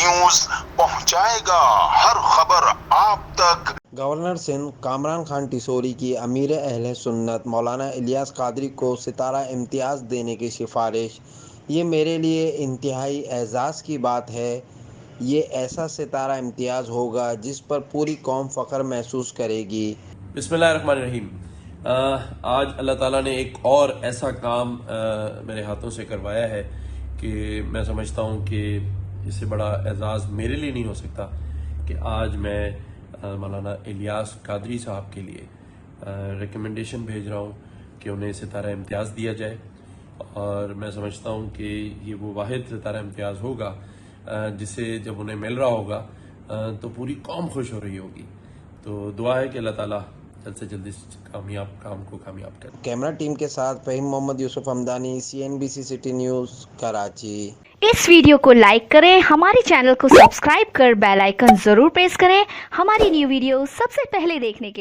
News पहुंचाएगा हर खबर आप तक। गवर्नर सिंध कामरान खान टिसोरी की अमीर अहले सुन्नत मौलाना इलियास कादरी को सितारा इम्तियाज़ देने की सिफारिश। ये मेरे लिए इंतहाई एज़ाज़ की बात है। ये ऐसा सितारा इम्तियाज़ होगा जिस पर पूरी कौम फ़ख्र महसूस करेगी। बिस्मिल्लाहिर्रहमानिर्रहीम। आज अल्लाह ताला ने एक और ऐसा काम मेरे हाथों से करवाया है कि मैं समझता हूँ कि इससे बड़ा एजाज़ मेरे लिए नहीं हो सकता कि आज मैं मौलाना इलियास कादरी साहब के लिए रिकमेंडेशन भेज रहा हूँ कि उन्हें सितारा इम्तियाज़ दिया जाए। और मैं समझता हूँ कि ये वो वाहिद सितारा इम्तियाज़ होगा जिसे जब उन्हें मिल रहा होगा तो पूरी कौम खुश हो रही होगी। तो दुआ है कि अल्लाह ताला जल्द से जल्द इस काम को कामयाब करे। कैमरा टीम के साथ Faheem Mohammad Yusuf Hamdani, CNBC city news, Karachi. इस वीडियो को लाइक करें, हमारे चैनल को सब्सक्राइब कर बेल आइकन जरूर प्रेस करें हमारी न्यू वीडियो सबसे पहले देखने के लिए।